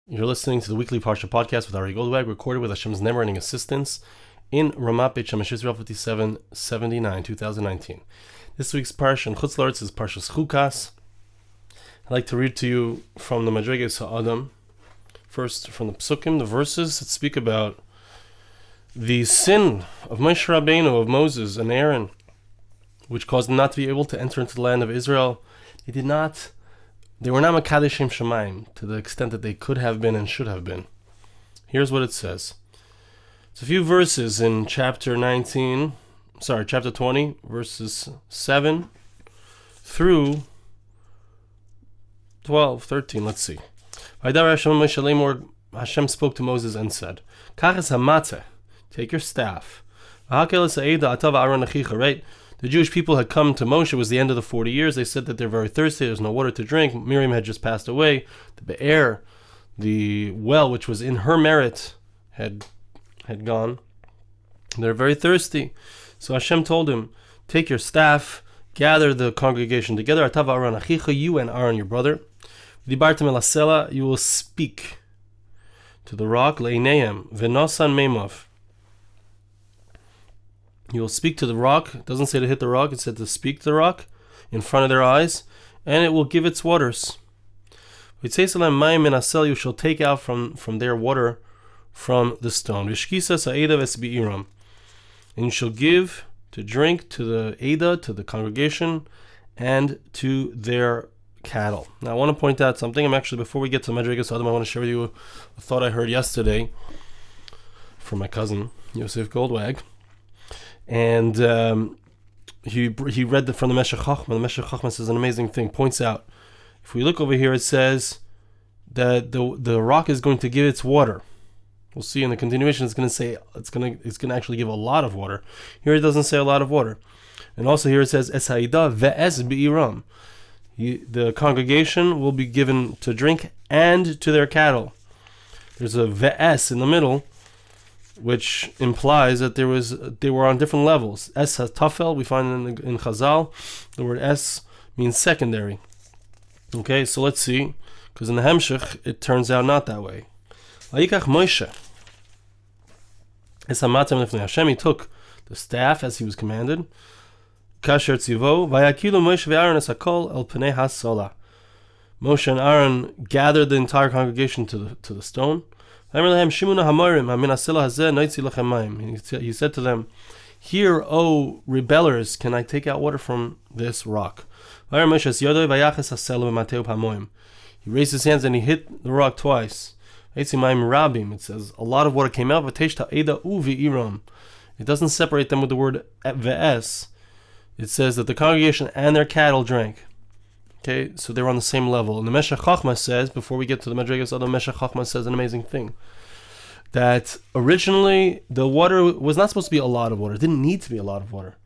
You're listening to the weekly Parsha Podcast with Ari Goldwag, recorded with Hashem's never-ending assistance in Ramat Beit Shemesh Israel 5779, 2019. This week's Parsha in Chutz La'aretz is Parsha Chukas. I'd like to read to you from the Madrigas HaAdam, first from the Psukim, the verses that speak about the sin of Moshe Rabbeinu, of Moses and Aaron, which caused them not to be able to enter into the land of Israel. They were not Makadeshim Shemaim to the extent that they could have been and should have been. Here's what it says. It's a few verses in chapter 20, verses 7 through 12, 13. Let's see. Hashem spoke to Moses and said, take your staff. Right? The Jewish people had come to Moshe. It was the end of the 40 years. They said that they're very thirsty. There's no water to drink. Miriam had just passed away. The Be'er, the well which was in her merit, had gone. They're very thirsty. So Hashem told him, take your staff, gather the congregation together. You and Aaron, your brother. You will speak to the rock. Le'ineim v'nosan meimov. You will speak to the rock. It doesn't say to hit the rock. It said to speak to the rock in front of their eyes, and it will give its waters. You shall take out from their water from the stone. And you shall give to drink to the Eidah, to the congregation, and to their cattle. Now I want to point out something. Before we get to Madrigas HaAdam, I want to share with you a thought I heard yesterday from my cousin, Yosef Goldwag. And he read from the Meshech Chochmah. The Meshech Chochmah says an amazing thing. Points out, if we look over here, it says that the rock is going to give its water. We'll see in the continuation. It's going to say it's going to actually give a lot of water. Here it doesn't say a lot of water, and also here it says Es Ha'ida ve'es bi'iram. The congregation will be given to drink and to their cattle. There's a ve'es in the middle, which implies that they were on different levels. Es tafel, we find in Chazal, the word es means secondary. Okay, so let's see, because in the Hemshech it turns out not that way. Vayikach Moshe es hamatem lifnei Hashem, he took the staff as he was commanded. Kasher tzivo vayakilu Moshe ve'Aaron es hakol el pnei hasola. Moshe and Aaron gathered the entire congregation to the stone. He said to them, here, O rebellers, can I take out water from this rock? He raised his hands and he hit the rock twice. It says a lot of water came out. It doesn't separate them with the word ve'es. It says that the congregation and their cattle drank. Okay, so they were on the same level. And the Meshech Chochmah says, before we get to the Madrigas HaAdam, Meshech Chochmah says an amazing thing. That originally the water was not supposed to be a lot of water. It didn't need to be a lot of water.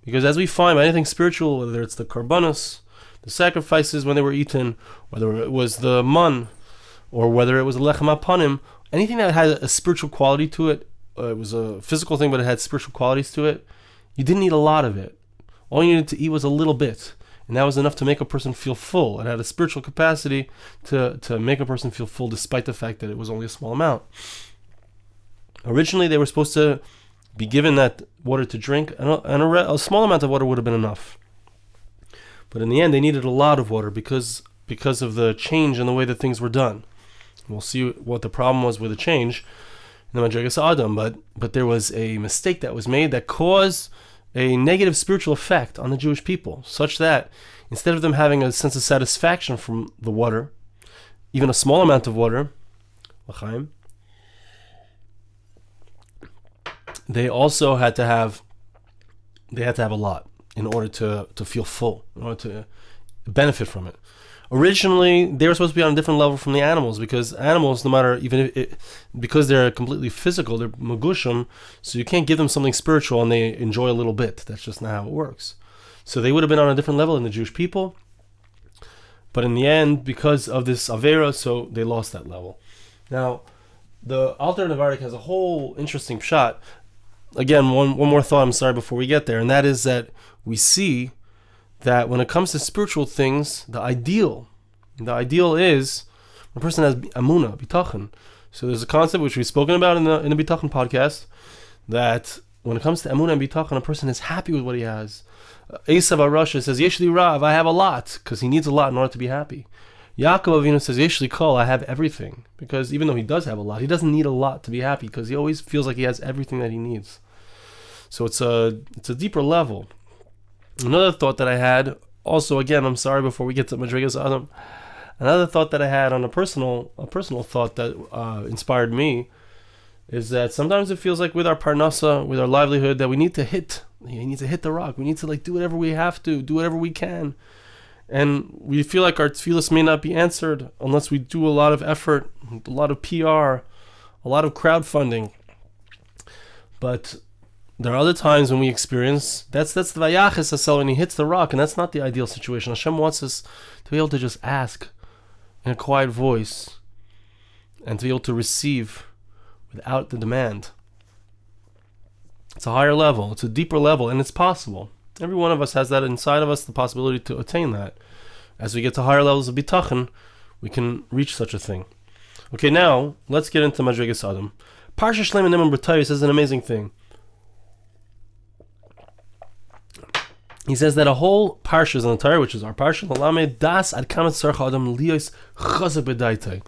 Because as we find by anything spiritual, whether it's the karbanos, the sacrifices when they were eaten, whether it was the man, or whether it was the lechem hapanim, anything that had a spiritual quality to it, it was a physical thing but it had spiritual qualities to it, you didn't need a lot of it. All you needed to eat was a little bit. And that was enough to make a person feel full. It had a spiritual capacity to make a person feel full despite the fact that it was only a small amount. Originally, they were supposed to be given that water to drink, and a small amount of water would have been enough. But in the end, they needed a lot of water because of the change in the way that things were done. We'll see what the problem was with the change in the Madrigas HaAdam, but there was a mistake that was made that caused a negative spiritual effect on the Jewish people, such that instead of them having a sense of satisfaction from the water, even a small amount of water, they also had to have a lot in order to feel full, in order to benefit from it. Originally, they were supposed to be on a different level from the animals, because animals, no matter, because they're completely physical, they're magushim, so you can't give them something spiritual and they enjoy a little bit. That's just not how it works. So they would have been on a different level than the Jewish people, but in the end, because of this avera, so they lost that level. Now, the Alter Nevardik has a whole interesting pshat. Again, one more thought, I'm sorry, before we get there, and that is that we see that when it comes to spiritual things, the ideal is A person has amuna, bitachon. So there's a concept which we've spoken about in the bitachon podcast, that when it comes to amuna and bitachon, a person is happy with what he has. Esav HaRasha says, Yeshli Rav, I have a lot, because he needs a lot in order to be happy. Yaakov Avinu says, Yeshli Kol, I have everything, because even though he does have a lot, he doesn't need a lot to be happy, because he always feels like he has everything that he needs. So it's a deeper level. Another thought that I had, also again, I'm sorry before we get to Madrigas Adam, another thought that I had on a personal thought that inspired me, is that sometimes it feels like with our parnasa, with our livelihood, that we need to hit the rock. We need to do whatever we have to, do whatever we can. And we feel like our tefillas may not be answered unless we do a lot of effort, a lot of PR, a lot of crowdfunding. But there are other times when we experience, that's the vayachis asel, when he hits the rock, and that's not the ideal situation. Hashem wants us to be able to just ask in a quiet voice and to be able to receive without the demand. It's a higher level, it's a deeper level, and it's possible. Every one of us has that inside of us, the possibility to attain that. As we get to higher levels of bitachon, we can reach such a thing. Okay, now let's get into Madrigas Adam. Parsha Shlema Niman B'Torah says an amazing thing. He says that a whole parsha is in the Torah, which is our parsha, Lamed Das Ad Kamat Tzarech Adam Liyos Chazak B'Daitai.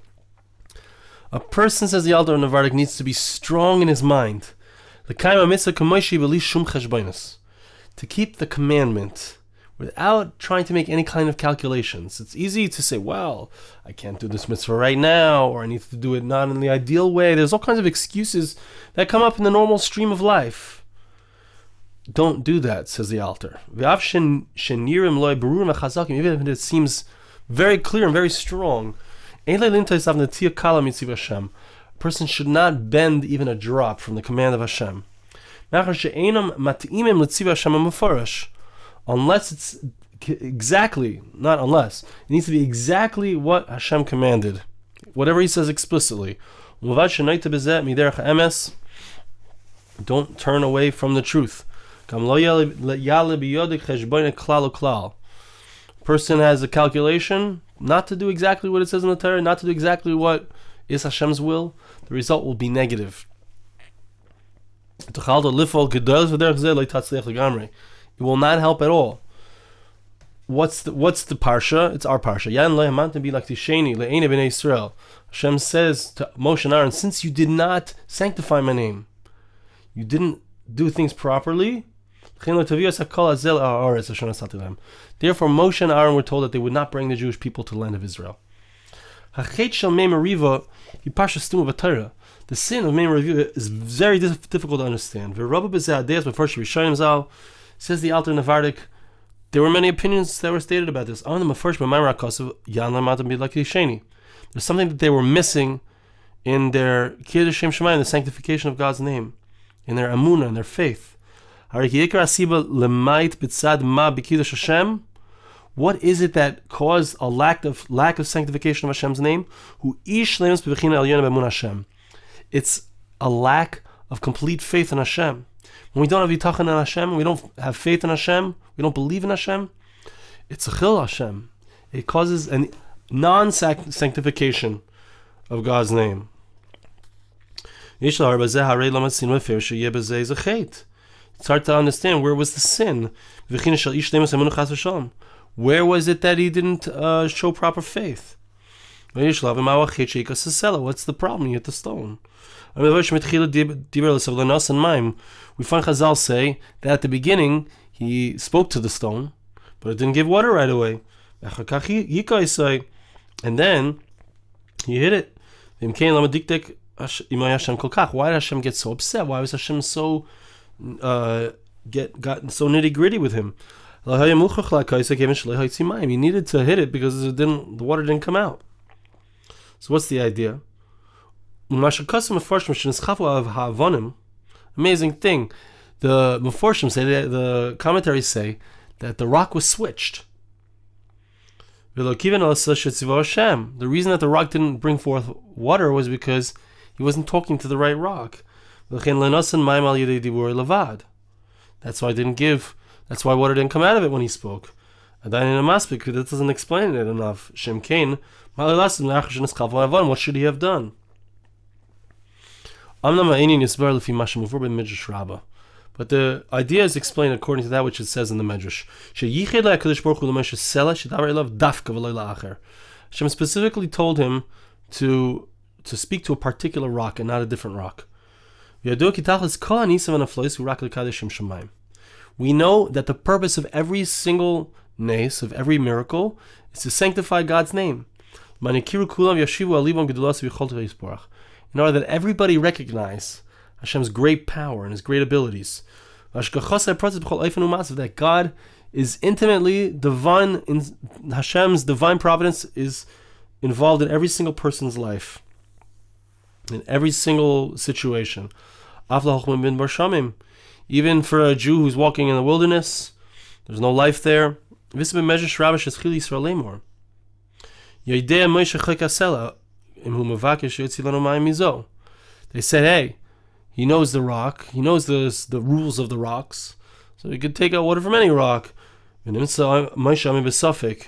A person, says the Alter of Navardik, needs to be strong in his mind. To keep the commandment without trying to make any kind of calculations. It's easy to say, well, I can't do this mitzvah right now, or I need to do it not in the ideal way. There's all kinds of excuses that come up in the normal stream of life. Don't do that, says the Alter. Even if it seems very clear and very strong, a person should not bend even a drop from the command of Hashem. Unless it's exactly, not unless, it needs to be exactly what Hashem commanded. Whatever he says explicitly. Don't turn away from the truth. Person has a calculation not to do exactly what it says in the Torah, not to do exactly what is Hashem's will, the result will be negative. It will not help at all. What's the parsha? It's our parsha. Hashem says to Moshe and Aaron, since you did not sanctify my name, you didn't do things properly, therefore Moshe and Aaron were told that they would not bring the Jewish people to the land of Israel. The sin of Mei Meriva is very difficult to understand. Says the Alter Navardik, there were many opinions that were stated about this. There's something that they were missing in their Kiddush Shem Shemayim, the sanctification of God's name, in their Amunah, in their faith. What is it that caused a lack of sanctification of Hashem's name? It's a lack of complete faith in Hashem. When we don't have bitachon in Hashem, we don't have faith in Hashem, we don't believe in Hashem, it's a chil Hashem. It causes a non-sanctification of God's name. It's hard to understand, where was the sin? Where was it that he didn't show proper faith? What's the problem? You hit the stone. We find Chazal say that at the beginning he spoke to the stone, but it didn't give water right away. And then he hit it. Why did Hashem get so upset? Why was Hashem so gotten so nitty gritty with him? He needed to hit it because the water didn't come out. So what's the idea? Amazing thing. The Meforshim say, the commentaries say that the rock was switched. The reason that the rock didn't bring forth water was because he wasn't talking to the right rock. That's why that's why water didn't come out of it when he spoke. That doesn't explain it enough. What should he have done? But the idea is explained according to that which it says in the Medrash. Hashem specifically told him to speak to a particular rock and not a different rock. We know that the purpose of every single nes, of every miracle, is to sanctify God's name. In order that everybody recognize Hashem's great power and His great abilities. That God is intimately divine, Hashem's divine providence is involved in every single person's life, in every single situation. Even for a Jew who's walking in the wilderness, there's no life there. They said, hey, he knows the rock, he knows the rules of the rocks, so he could take out water from any rock. So Moshe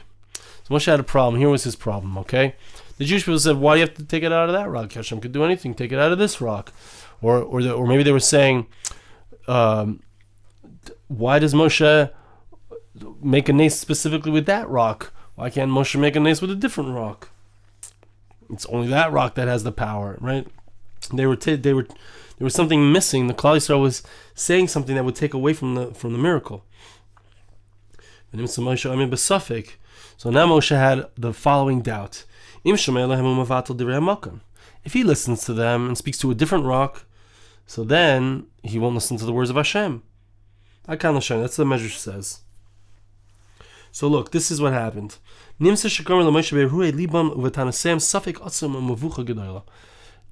had a problem. Here was his problem, okay? The Jewish people said, why do you have to take it out of that rock? Hashem could do anything, take it out of this rock. Or maybe they were saying, why does Moshe make a nace specifically with that rock? Why can't Moshe make a nace with a different rock? It's only that rock that has the power, right? There was something missing. The Klal Yisrael was saying something that would take away from the miracle. So now Moshe had the following doubt. If he listens to them and speaks to a different rock, so then he won't listen to the words of Hashem. That's what the Medrash says. So look, this is what happened. The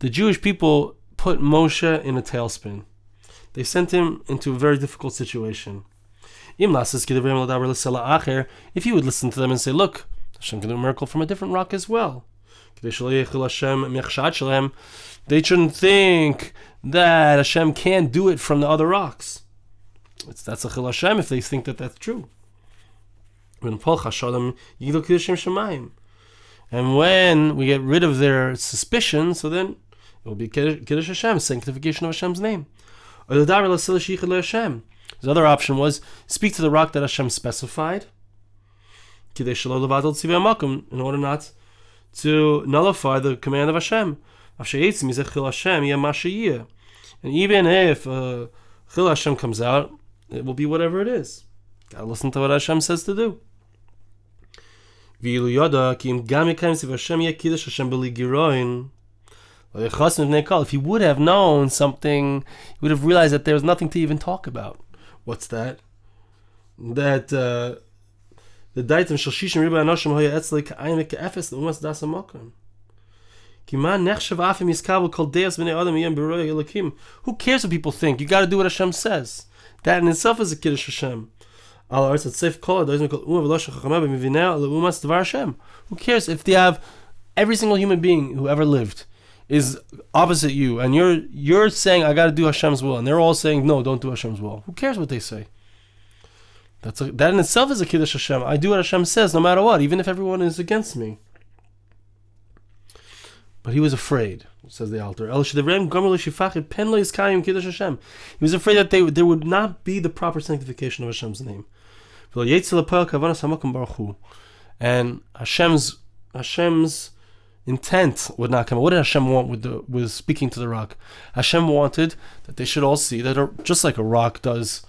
Jewish people put Moshe in a tailspin. They sent him into a very difficult situation. If he would listen to them and say, look, Hashem can do a miracle from a different rock as well. They shouldn't think that Hashem can't do it from the other rocks. That's a chil Hashem if they think that that's true. And when we get rid of their suspicion, so then it will be Kiddush Hashem, sanctification of Hashem's name. The other option was speak to the rock that Hashem specified, in order not to nullify the command of Hashem. And even if Chil Hashem comes out, it will be whatever it is. Gotta listen to what Hashem says to do. If he would have known something, he would have realized that there was nothing to even talk about. What's that? That the daitem shel shishim riba anoshim hoya etzlei ka'ayin ve'ka'efes l'umas das hamokim. Who cares what people think? You got to do what Hashem says. That in itself is a Kiddush Hashem. Who cares if they have every single human being who ever lived is opposite you, and you're saying I got to do Hashem's will, and they're all saying no, don't do Hashem's will. Who cares what they say? That in itself is a Kiddush Hashem. I do what Hashem says no matter what, even if everyone is against me. But he was afraid, says the Alter. He was afraid that there would not be the proper sanctification of Hashem's name. And Hashem's intent would not come. What did Hashem want with speaking to the rock? Hashem wanted that they should all see that just like a rock does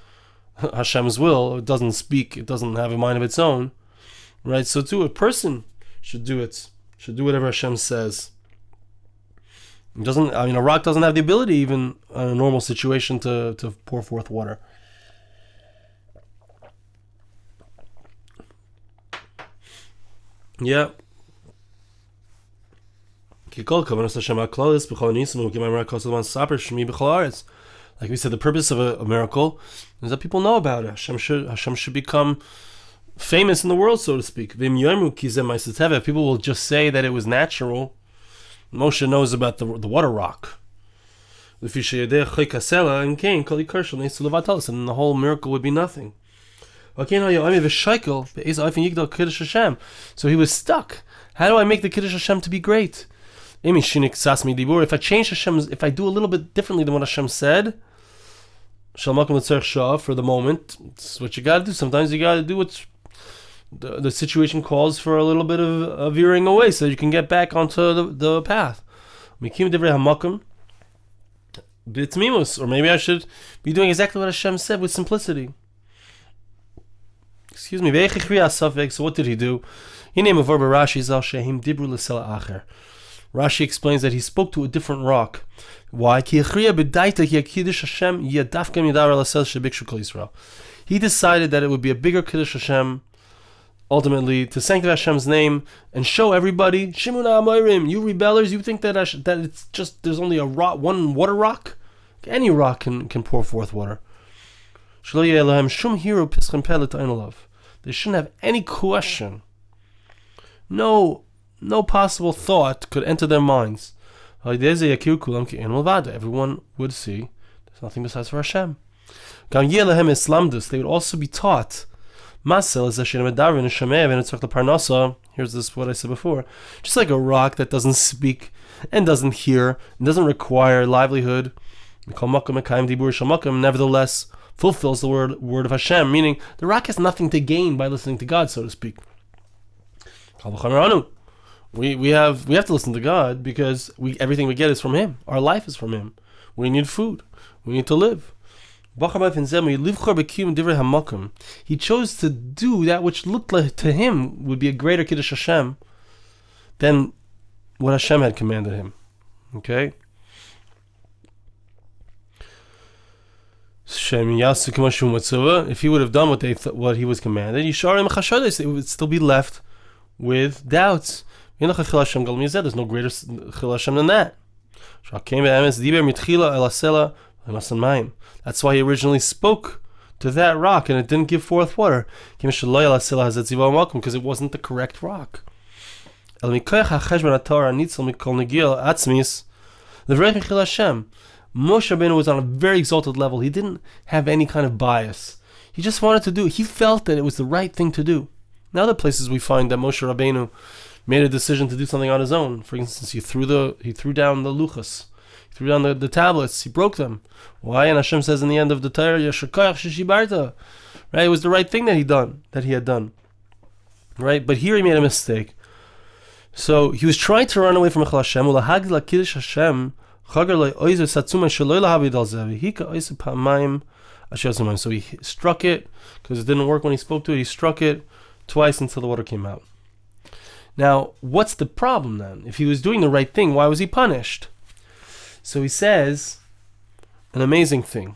Hashem's will, it doesn't speak, it doesn't have a mind of its own, right? So too, a person should do whatever Hashem says. A rock doesn't have the ability, even in a normal situation, to pour forth water. Yeah. Like we said, the purpose of a miracle is that people know about it. Hashem should become famous in the world, so to speak. If people will just say that it was natural, Moshe knows about the water rock. And then the whole miracle would be nothing. So he was stuck. How do I make the Kiddush Hashem to be great? If I change Hashem's, if I do a little bit differently than what Hashem said, for the moment, it's what you got to do. Sometimes you got to do what the situation calls for, a little bit of veering away so you can get back onto the path. Or maybe I should be doing exactly what Hashem said with simplicity. Excuse me. So what did he do? Rashi explains that he spoke to a different rock. Why? He decided that it would be a bigger Kiddush Hashem, ultimately, to sanctify Hashem's name and show everybody, Shimuna Amorim, you rebellers, you think that it's just, there's only a rock, one water rock? Any rock can pour forth water. There shouldn't have any question. No possible thought could enter their minds. Everyone would see there's nothing besides for Hashem. They would also be taught. Here's this what I said before. Just like a rock that doesn't speak and doesn't hear and doesn't require livelihood, nevertheless fulfills the word of Hashem, meaning the rock has nothing to gain by listening to God, so to speak. We have to listen to God because everything we get is from Him. Our life is from Him. We need food. We need to live. He chose to do that which looked like to him would be a greater Kiddush Hashem than what Hashem had commanded him. Okay? If he would have done what he was commanded, it would still be left with doubts. There's no greater Chil Hashem than that. That's why he originally spoke to that rock and it didn't give forth water, because it wasn't the correct rock. Moshe Rabbeinu was on a very exalted level. He didn't have any kind of bias. He just wanted to do it. He felt that it was the right thing to do. In other places we find that Moshe Rabbeinu made a decision to do something on his own. For instance, he threw down the luchas. He threw down the tablets. He broke them. Why? And Hashem says in the end of the Torah, right? It was the right thing that he had done. Right? But here he made a mistake. So he was trying to run away from Hashem. So he struck it, because it didn't work when he spoke to it. He struck it twice until the water came out. Now, what's the problem then? If he was doing the right thing, why was he punished? So he says an amazing thing.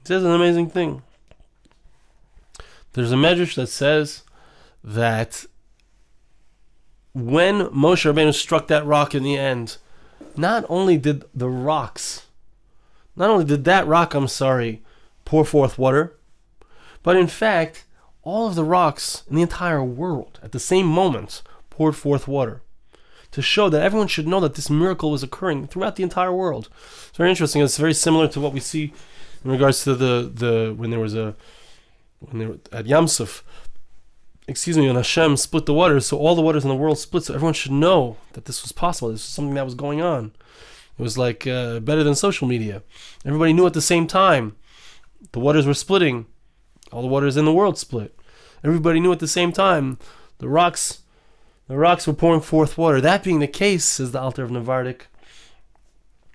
There's a medrash that says that when Moshe Rabbeinu struck that rock in the end, not only did that rock, pour forth water, but in fact, all of the rocks in the entire world at the same moment poured forth water, to show that everyone should know that this miracle was occurring throughout the entire world. It's very interesting. It's very similar to what we see in regards to when they were at Yam Suf, when Hashem split the waters, so all the waters in the world split, so everyone should know that this was possible. This was something that was going on. It was like better than social media. Everybody knew at the same time. The waters were splitting. All the waters in the world split. Everybody knew at the same time. The rocks were pouring forth water. That being the case, says the Alter of Nevardik,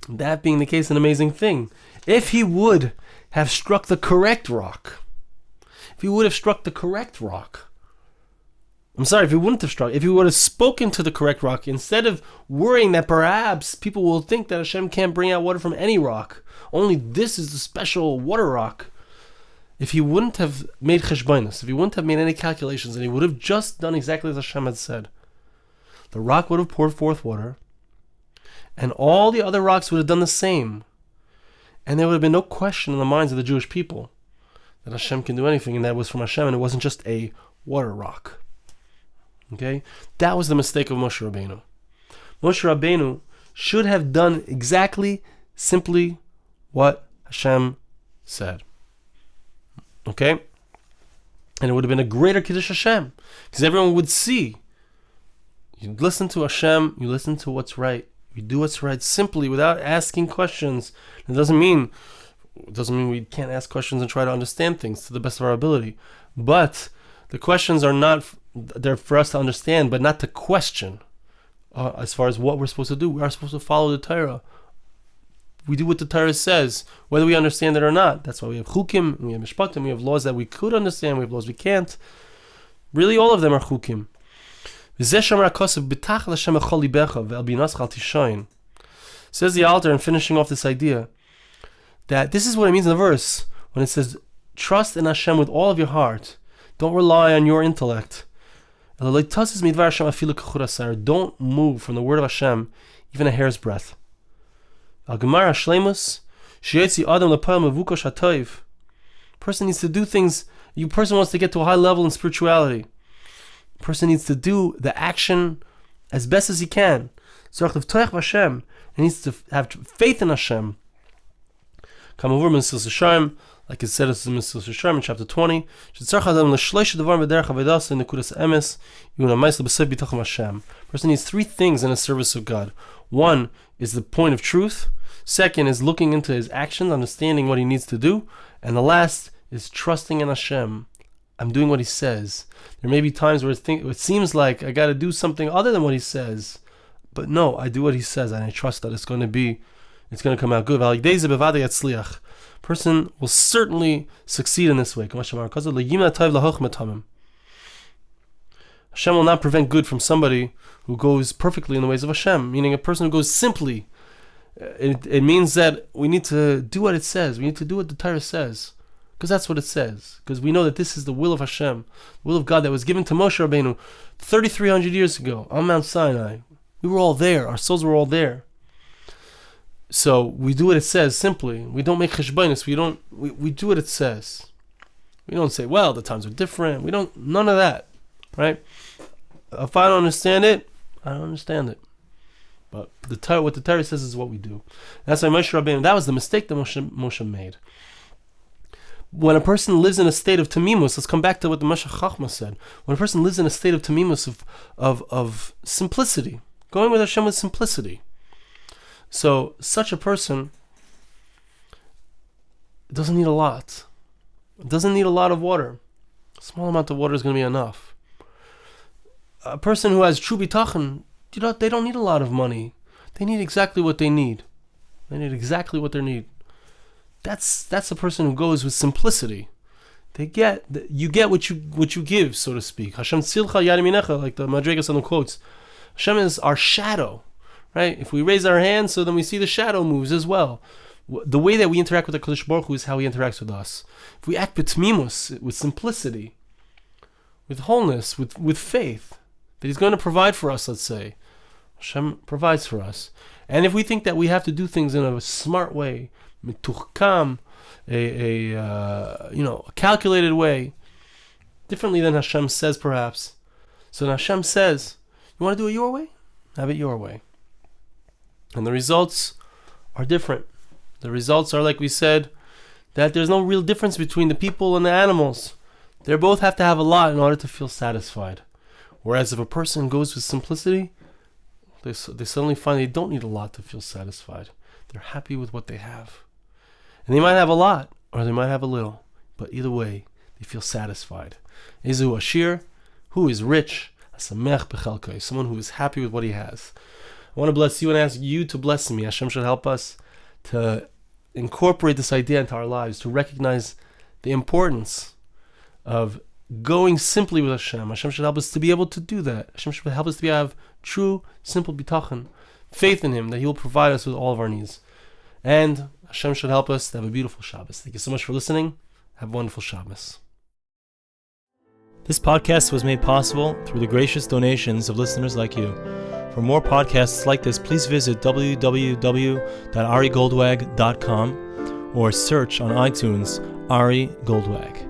that being the case, an amazing thing. If he would have struck the correct rock, if he would have spoken to the correct rock, instead of worrying that perhaps people will think that Hashem can't bring out water from any rock, only this is the special water rock. If he wouldn't have made cheshbonos, if he wouldn't have made any calculations, and he would have just done exactly as Hashem had said, the rock would have poured forth water, and all the other rocks would have done the same. And there would have been no question in the minds of the Jewish people that Hashem can do anything, and that was from Hashem, and it wasn't just a water rock. Okay? That was the mistake of Moshe Rabbeinu. Moshe Rabbeinu should have done simply what Hashem said. Okay? And it would have been a greater Kiddush Hashem, because everyone would see You listen to Hashem, you listen to what's right. You do what's right simply without asking questions. It doesn't mean we can't ask questions and try to understand things to the best of our ability. But the questions are not, they're for us to understand, but not to question. As far as what we're supposed to do, we are supposed to follow the Torah. We do what the Torah says, whether we understand it or not. That's why we have chukim, we have mishpatim, we have laws that we could understand, we have laws we can't. Really, all of them are chukim. Says the Alter in finishing off this idea, that this is what it means in the verse, when it says, trust in Hashem with all of your heart. Don't rely on your intellect. Don't move from the word of Hashem, even a hair's breadth. Person needs to do things. Person wants to get to a high level in spirituality. Person needs to do the action as best as he can. He needs to have faith in Hashem. Come over, like it said in Mesilas Yesharim in chapter 20. Person needs three things in the service of God. One is the point of truth. Second is looking into his actions, understanding what he needs to do. And the last is trusting in Hashem. I'm doing what he says. There may be times where it seems like I got to do something other than what he says. But no, I do what he says and I trust that it's going to come out good. Person will certainly succeed in this way. Hashem will not prevent good from somebody who goes perfectly in the ways of Hashem, meaning a person who goes simply. It means that we need to do what it says. We need to do what the Torah says. Because that's what it says. Because we know that this is the will of Hashem, the will of God that was given to Moshe Rabbeinu 3,300 years ago on Mount Sinai. We were all there. Our souls were all there. So we do what it says simply. We don't make cheshbonos. We do what it says. We don't say, well, the times are different. None of that. Right? If I don't understand it, I don't understand it. But what the Torah says is what we do. That's why Moshe Rabbeinu, that was the mistake that Moshe made. When a person lives in a state of tamimus, let's come back to what the Moshe Chachma said. When a person lives in a state of tamimus, of simplicity, going with Hashem with simplicity. So such a person doesn't need a lot. It doesn't need a lot of water. A small amount of water is going to be enough. A person who has true bitachon, they don't need a lot of money. They need exactly what they need. They need exactly what they need. That's a person who goes with simplicity. You get what you give, so to speak. Hashem tzilcha yad yaminecha, like the Madrigas on the quotes. Hashem is our shadow, right? If we raise our hands, so then we see the shadow moves as well. The way that we interact with the Kadosh Baruch Hu is how he interacts with us. If we act b'tmimus, with simplicity, with wholeness, with faith, that he's going to provide for us, let's say, Hashem provides for us. And if we think that we have to do things in a smart way, mituchkam, a calculated way, differently than Hashem says, perhaps. So then Hashem says, you want to do it your way? Have it your way. And the results are different. The results are, like we said, that there's no real difference between the people and the animals. They both have to have a lot in order to feel satisfied. Whereas if a person goes with simplicity, they suddenly find they don't need a lot to feel satisfied. They're happy with what they have. And they might have a lot, or they might have a little. But either way, they feel satisfied. Ezu Ashir, who is rich, Asamech Bechelkai, someone who is happy with what he has. I want to bless you and ask you to bless me. Hashem should help us to incorporate this idea into our lives, to recognize the importance of going simply with Hashem. Hashem should help us to be able to do that. Hashem should help us to have true, simple bitachon, faith in Him that He will provide us with all of our needs. And Hashem should help us to have a beautiful Shabbos. Thank you so much for listening. Have a wonderful Shabbos. This podcast was made possible through the gracious donations of listeners like you. For more podcasts like this, please visit www.arigoldwag.com or search on iTunes Ari Goldwag.